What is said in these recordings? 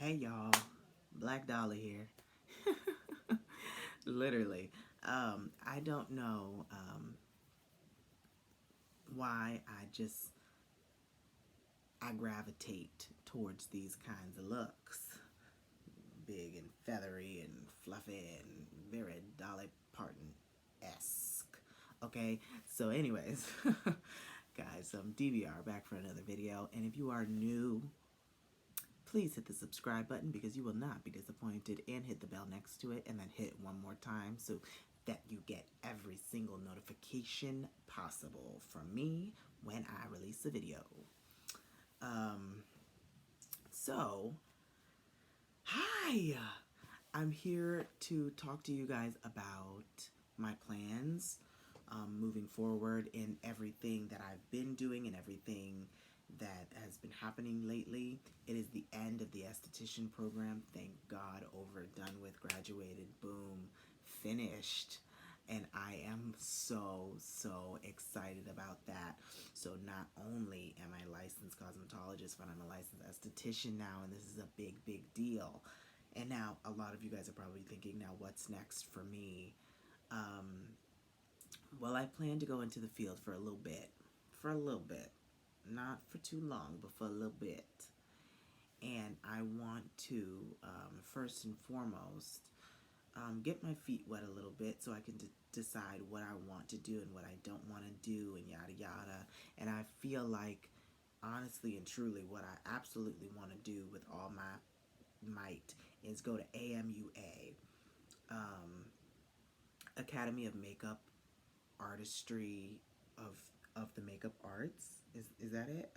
Hey y'all, Black Dollar here. Literally. I don't know why I gravitate towards these kinds of looks. Big and feathery and fluffy and very Dolly Parton-esque. Okay, so anyways, guys, DVR back for another video. And if you are new, please hit the subscribe button because you will not be disappointed, and hit the bell next to it and then hit one more time so that you get every single notification possible from me when I release a video. Um, so, hi! I'm here to talk to you guys about my plans moving forward in everything that I've been doing and everything that has been happening lately. It is the end of the esthetician program. Thank God, over, done with, graduated, boom, finished. And I am so excited about that. So not only am I a licensed cosmetologist, but I'm a licensed esthetician now, and this is a big deal. And now a lot of you guys are probably thinking, now what's next for me? Well, I plan to go into the field for a little bit. For a little bit. Not for too long, but for a little bit. And I want to, first and foremost, get my feet wet a little bit so I can decide what I want to do and what I don't want to do and yada yada. And I feel like, honestly and truly, what I absolutely want to do with all my might is go to AMUA, Academy of Makeup Artistry of the Makeup Arts. Is that it?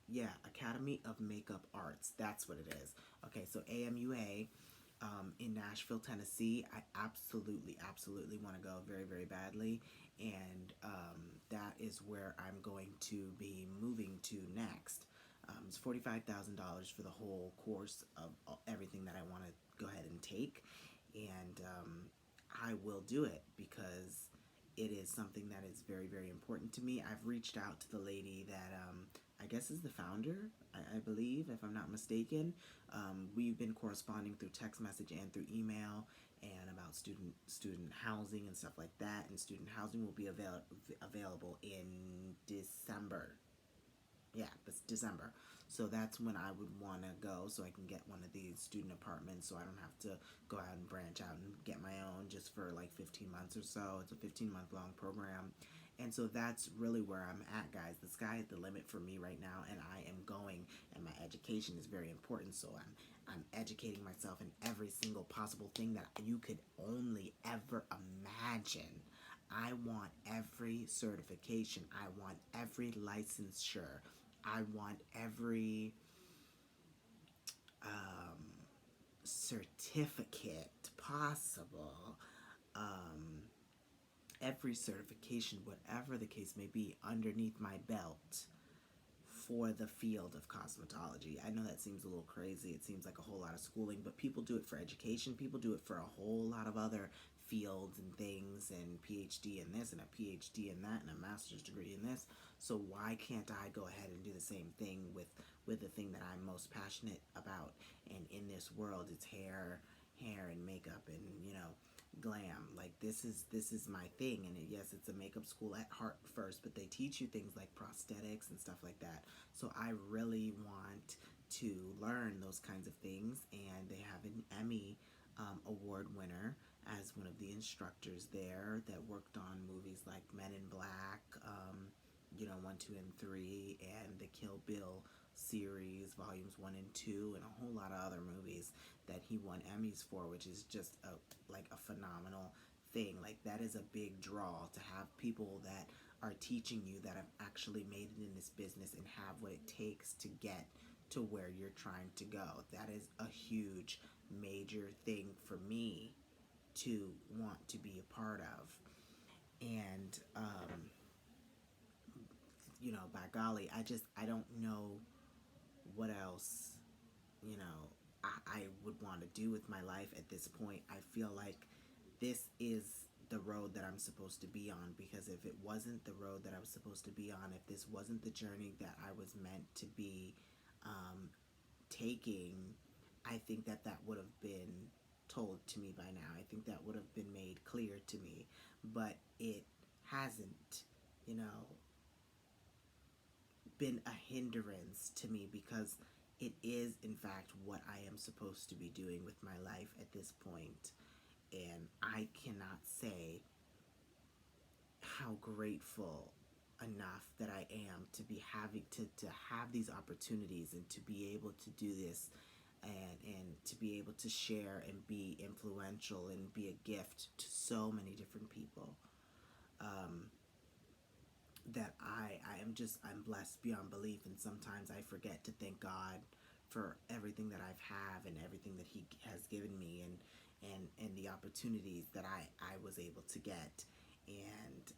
Yeah, Academy of Makeup Arts. That's what it is. Okay, so AMUA in Nashville, Tennessee. I absolutely want to go very badly, and that is where I'm going to be moving to next. It's $45,000 for the whole course of everything that I want to go ahead and take, and I will do it because it is something that is very important to me. I've reached out to the lady that I guess is the founder, I believe, if I'm not mistaken. We've been corresponding through text message and through email, and about student housing and stuff like that. And student housing will be available in December. Yeah, this December. So that's when I would want to go, so I can get one of these student apartments, so I don't have to go out and branch out and get my own just for like 15 months or so. It's a 15-month long program. And so that's really where I'm at, guys. The sky is the limit for me right now, and I am going, and my education is very important, so I'm educating myself in every single possible thing that you could only ever imagine. I want every certification. I want every licensure. I want every certificate possible, every certification, whatever the case may be, underneath my belt for the field of cosmetology. I know that seems a little crazy. It seems like a whole lot of schooling, but people do it for education. People do it for a whole lot of other fields and things, and PhD in this and a PhD in that and a master's degree in this. So why can't I go ahead and do the same thing with the thing that I'm most passionate about? And in this world, it's hair and makeup and, glam. Like, this is my thing. And yes, it's a makeup school at heart first, but they teach you things like prosthetics and stuff like that. So I really want to learn those kinds of things, and they have an Emmy award winner as one of the instructors there that worked on movies like Men in Black, 1, 2, and 3, and the Kill Bill series, volumes 1 and 2, and a whole lot of other movies that he won Emmys for, which is just a phenomenal thing. Like, that is a big draw to have people that are teaching you that have actually made it in this business and have what it takes to get to where you're trying to go. That is a huge, major thing for me to want to be a part of. And, by golly, I don't know what else, I would want to do with my life at this point. I feel like this is the road that I'm supposed to be on, because if it wasn't the road that I was supposed to be on, if this wasn't the journey that I was meant to be taking, I think that that would have been told to me by now. I think that would have been made clear to me, but it hasn't, you know, been a hindrance to me because it is, in fact, what I am supposed to be doing with my life at this point. And I cannot say how grateful enough that I am to be having to have these opportunities and to be able to do this and to be able to share and be influential and be a gift to so many different people. Um, that I am just I'm blessed beyond belief, and sometimes I forget to thank God for everything that I've have and everything that He has given me, and the opportunities that I was able to get, and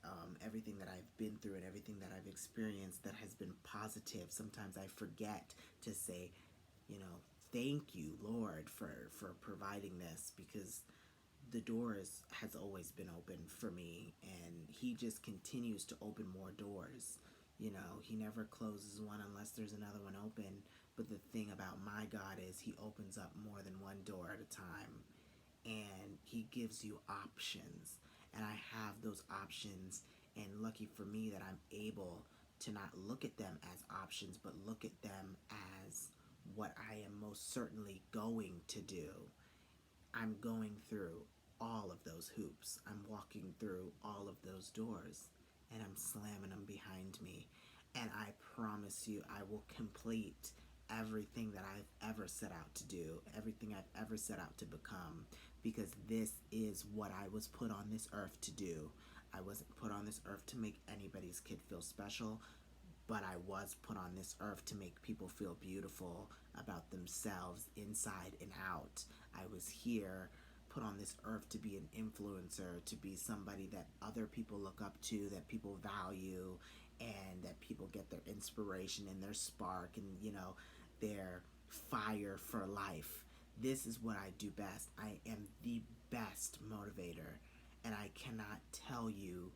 everything that I've been through and everything that I've experienced that has been positive. Sometimes I forget to say, you know, thank you, Lord, for providing this, because the doors has always been open for me, and He just continues to open more doors. You know, He never closes one unless there's another one open. But the thing about my God is He opens up more than one door at a time, and He gives you options, and I have those options. And lucky for me that I'm able to not look at them as options, but look at them as what I am most certainly going to do. I'm going through all of those hoops. I'm walking through all of those doors, and I'm slamming them behind me. And I promise you, I will complete everything that I've ever set out to do, everything I've ever set out to become, because this is what I was put on this earth to do. I wasn't put on this earth to make anybody's kid feel special, but I was put on this earth to make people feel beautiful about themselves inside and out. I was here put on this earth to be an influencer, to be somebody that other people look up to, that people value, and that people get their inspiration and their spark and, you know, their fire for life. This is what I do best. I am the best motivator, and I cannot tell you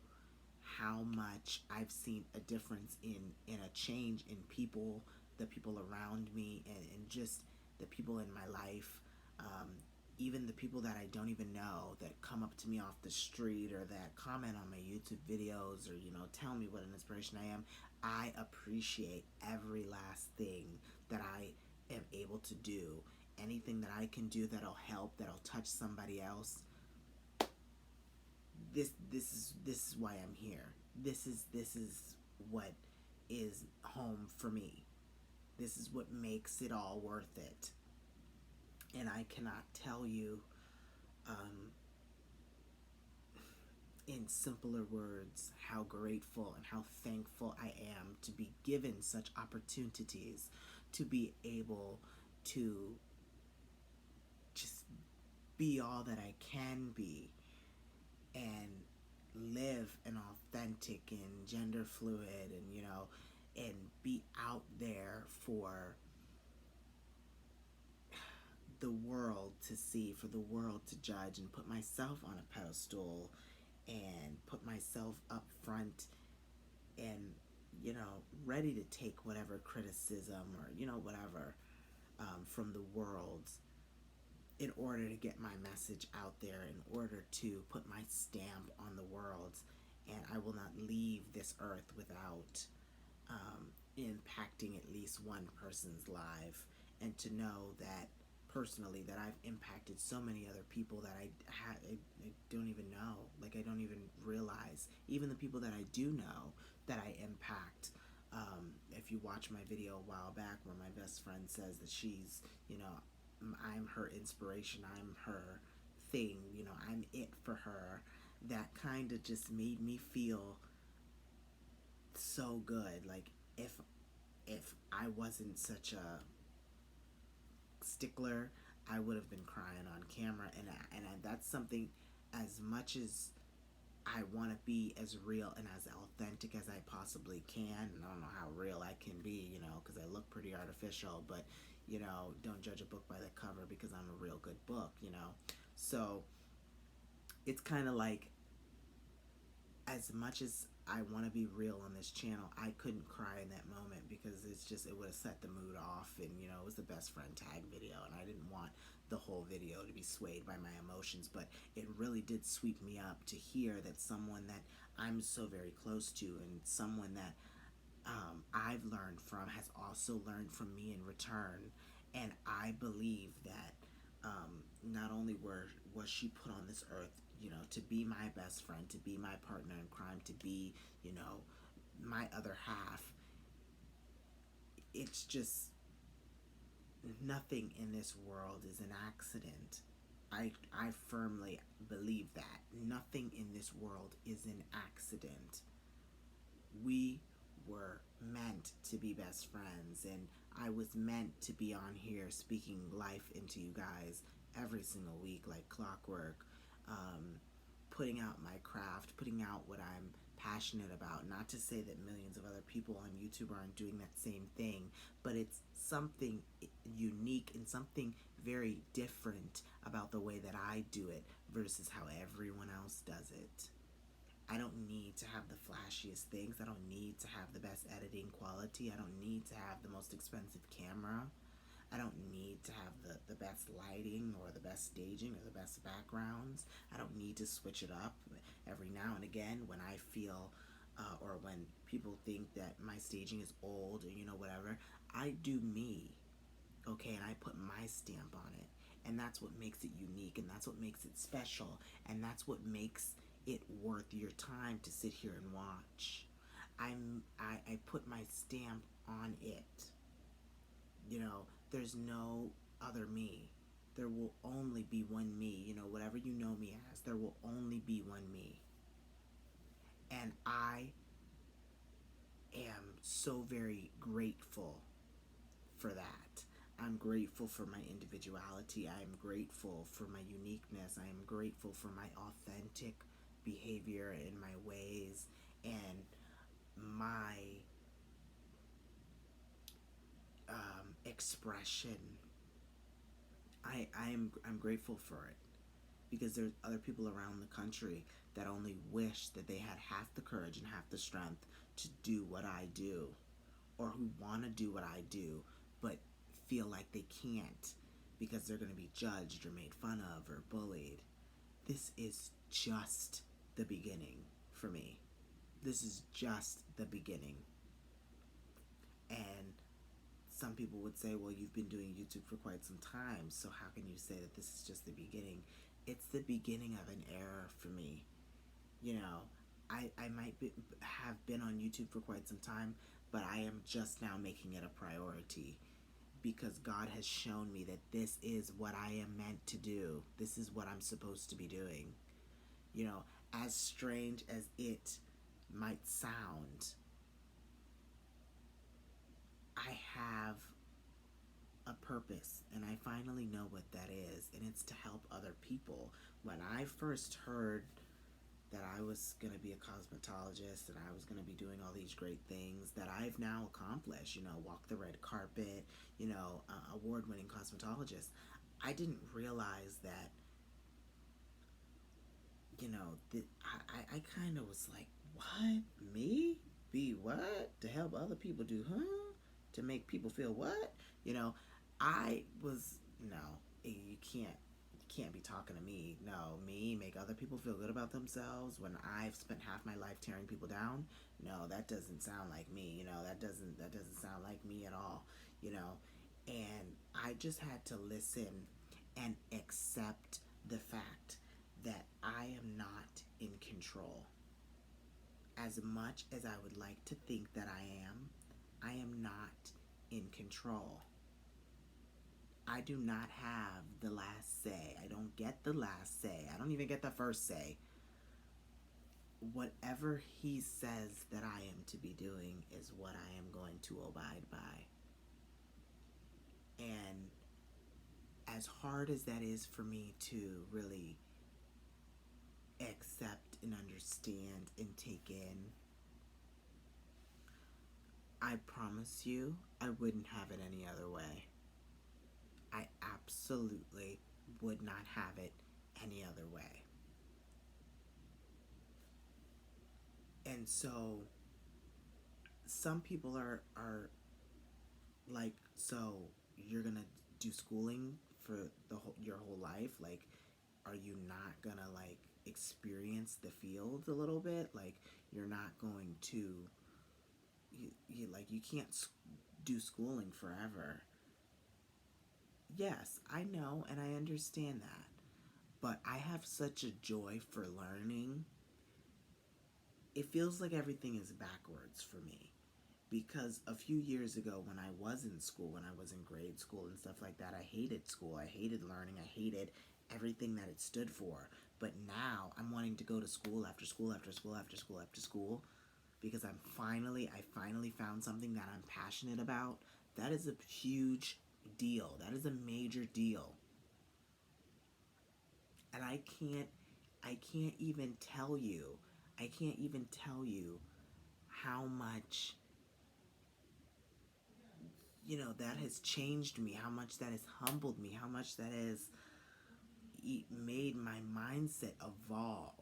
how much I've seen a difference in a change in people, the people around me, and just the people in my life. Um, Even the people that I don't even know that come up to me off the street or that comment on my YouTube videos or, you know, tell me what an inspiration I am. I appreciate every last thing that I am able to do. Anything that I can do that'll help, that'll touch somebody else, this is why I'm here. This is what is home for me. This is what makes it all worth it. And I cannot tell you um, in simpler words how grateful and how thankful I am to be given such opportunities, to be able to just be all that I can be and live an authentic and gender fluid and, you know, and be out there for the world to see, for the world to judge, and put myself on a pedestal and put myself up front and, you know, ready to take whatever criticism or, you know, whatever from the world, in order to get my message out there, in order to put my stamp on the world. And I will not leave this earth without impacting at least one person's life. And to know that personally, that I've impacted so many other people that I don't even know. Like, I don't even realize. Even the people that I do know that I impact. If you watch my video a while back where my best friend says that she's, you know, I'm her inspiration, I'm her thing, you know, I'm it for her. That kind of just made me feel so good. Like, if I wasn't such a stickler, I would have been crying on camera. That's something, as much as I want to be as real and as authentic as I possibly can. And I don't know how real I can be, you know, because I look pretty artificial, but, you know, don't judge a book by the cover, because I'm a real good book, you know. So it's kind of like, as much as I want to be real on this channel. I couldn't cry in that moment because it would have set the mood off, and it was the best friend tag video, and I didn't want the whole video to be swayed by my emotions, but it really did sweep me up to hear that someone that I'm so very close to, and someone that I've learned from, has also learned from me in return. And I believe that not only was she put on this earth, to be my best friend, to be my partner in crime, to be, my other half. It's just, nothing in this world is an accident. I firmly believe that. Nothing in this world is an accident. We were meant to be best friends, and I was meant to be on here speaking life into you guys every single week like clockwork, putting out my craft, putting out what I'm passionate about. Not to say that millions of other people on YouTube aren't doing that same thing, but it's something unique and something very different about the way that I do it versus how everyone else does it. I don't need to have the flashiest things. I don't need to have the best editing quality. I don't need to have the most expensive camera. I don't need to have the best lighting or the best staging or the best backgrounds. I don't need to switch it up every now and again when I feel or when people think that my staging is old or whatever. I do me, okay, and I put my stamp on it. And that's what makes it unique, and that's what makes it special, and that's what makes it worth your time to sit here and watch. I put my stamp on it. There's no other me. There will only be one me. Whatever you know me as, there will only be one me. And I am so very grateful for that. I'm grateful for my individuality. I am grateful for my uniqueness. I am grateful for my authentic behavior and my ways and my expression. I'm grateful for it because there's other people around the country that only wish that they had half the courage and half the strength to do what I do, or who want to do what I do but feel like they can't because they're going to be judged or made fun of or bullied. This is just the beginning for me. This is just the beginning. And some people would say, well, you've been doing YouTube for quite some time, so how can you say that this is just the beginning? It's the beginning of an era for me. I might have been on YouTube for quite some time, but I am just now making it a priority because God has shown me that this is what I am meant to do. This is what I'm supposed to be doing. As strange as it might sound, I have a purpose, and I finally know what that is, and it's to help other people. When I first heard that I was going to be a cosmetologist and I was going to be doing all these great things that I've now accomplished, walk the red carpet, award-winning cosmetologist, I didn't realize that, I kind of was like, what? Me? Be what? To help other people do, huh? To make people feel what? I was, no, you can't be talking to me. No, me make other people feel good about themselves when I've spent half my life tearing people down. No, that doesn't sound like me. That doesn't sound like me at all. And I just had to listen and accept the fact that I am not in control. As much as I would like to think that I am not in control. I do not have the last say. I don't get the last say. I don't even get the first say. Whatever he says that I am to be doing is what I am going to abide by. And as hard as that is for me to really accept and understand and take in, I promise you I wouldn't have it any other way. I absolutely would not have it any other way. And so some people are like, so you're gonna do schooling for your whole life? Like, are you not gonna like experience the field a little bit? Like, you're not going to like, you can't do schooling forever. Yes, I know and I understand that. But I have such a joy for learning. It feels like everything is backwards for me. Because a few years ago, when I was in school, when I was in grade school and stuff like that, I hated school. I hated learning. I hated everything that it stood for. But now I'm wanting to go to school after school after school after school after school because I finally found something that I'm passionate about. That is a huge deal. That is a major deal. And I can't even tell you. I can't even tell you how much, that has changed me, how much that has humbled me, how much that has made my mindset evolve.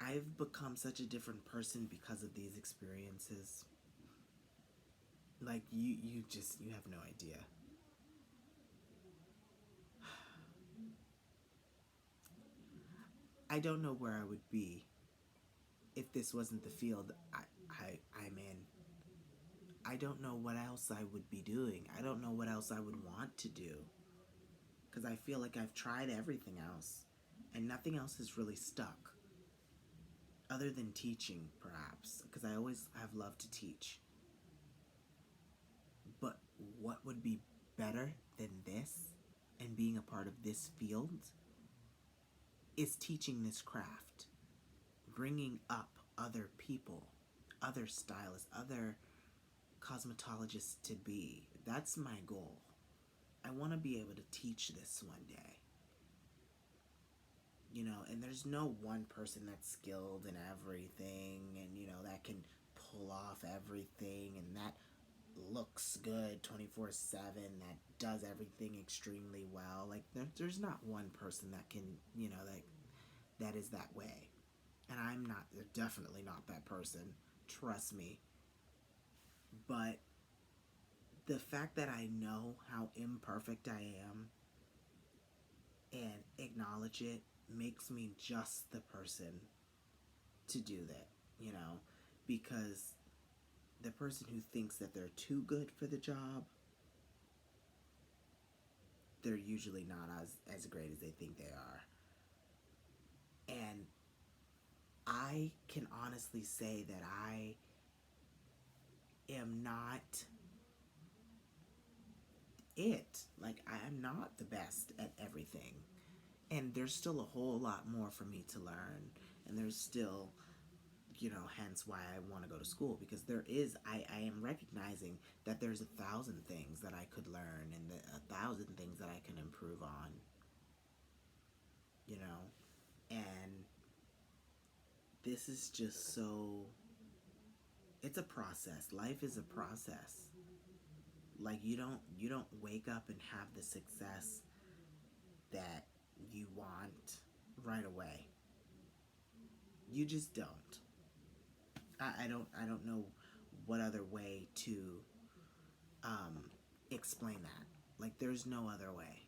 I've become such a different person because of these experiences. Like, you have no idea. I don't know where I would be if this wasn't the field I'm in. I don't know what else I would be doing. I don't know what else I would want to do. Because I feel like I've tried everything else and nothing else has really stuck. Other than teaching, perhaps. Because I always have loved to teach. But what would be better than this and being a part of this field is teaching this craft, bringing up other people, other stylists, other cosmetologists to be. That's my goal. I want to be able to teach this one day. And there's no one person that's skilled in everything and, that can pull off everything and that looks good 24/7, that does everything extremely well. Like, there's not one person that can, that is that way. And I'm not, definitely not that person. Trust me. But the fact that I know how imperfect I am and acknowledge it makes me just the person to do that, because the person who thinks that they're too good for the job, they're usually not as great as they think they are. And I can honestly say that I am not it. Like, I am not the best at everything. And there's still a whole lot more for me to learn. And there's still, hence why I want to go to school. Because I am recognizing that there's 1,000 things that I could learn and 1,000 things that I can improve on. And this is just so, it's a process. Life is a process. Like, you don't wake up and have the success that you want right away. You just don't. I don't know what other way to explain that. Like, there's no other way.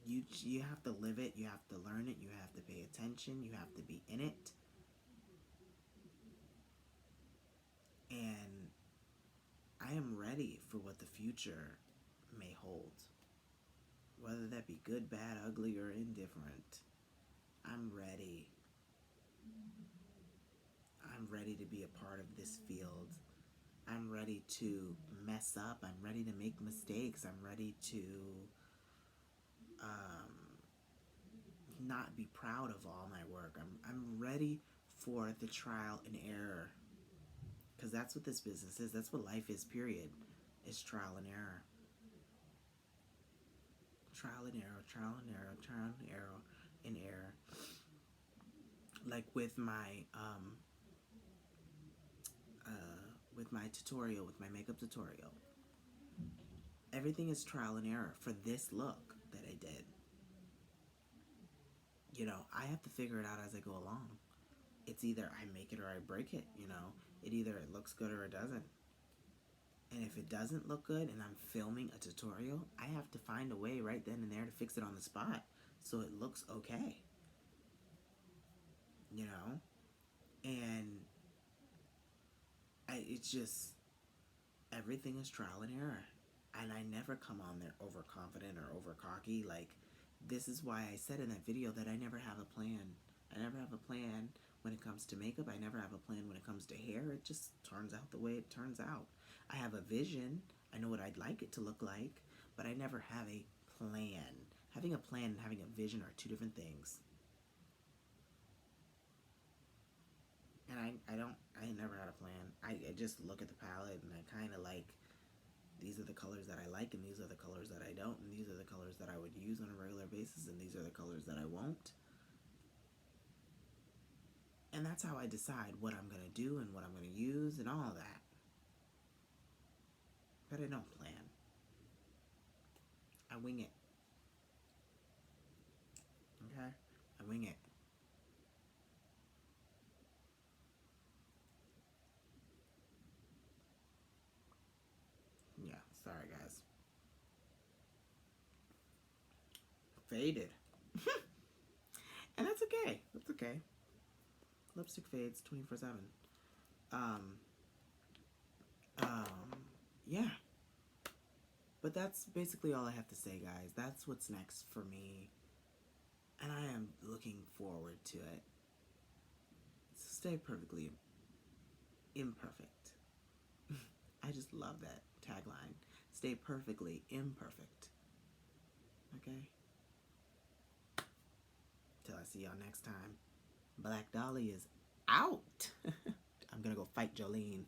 You have to live it, you have to learn it, you have to pay attention, you have to be in it. And I am ready for what the future may hold. Whether that be good, bad, ugly, or indifferent. I'm ready. I'm ready to be a part of this field. I'm ready to mess up. I'm ready to make mistakes. I'm ready to not be proud of all my work. I'm ready for the trial and error. Because that's what this business is. That's what life is, period. It's trial and error. Trial and error, trial and error, trial and error, and error. Like with my tutorial, with my makeup tutorial. Everything is trial and error for this look that I did. I have to figure it out as I go along. it's either I make it or I break it, you know. It either it looks good or it doesn't. And if it doesn't look good and I'm filming a tutorial, I have to find a way right then and there to fix it on the spot so it looks okay. You know? And it's just, everything is trial and error. And I never come on there overconfident or over cocky. Like, this is why I said in that video that I never have a plan. I never have a plan when it comes to makeup. I never have a plan when it comes to hair. It just turns out the way it turns out. I have a vision. I know what I'd like it to look like, but I never have a plan. Having a plan and having a vision are two different things. And I never had a plan. I just look at the palette and I kind of like, these are the colors that I like and these are the colors that I don't, and these are the colors that I would use on a regular basis and these are the colors that I won't. And that's how I decide what I'm going to do and what I'm going to use and all that. But I don't plan. I wing it. Okay? I wing it. Yeah, sorry guys. Faded. And that's okay. That's okay. Lipstick fades 24/7. Um, yeah. But that's basically all I have to say, guys. That's what's next for me. And I am looking forward to it. So stay perfectly imperfect. I just love that tagline. Stay perfectly imperfect. Okay? Till I see y'all next time. Black Dolly is out. I'm gonna go fight Jolene.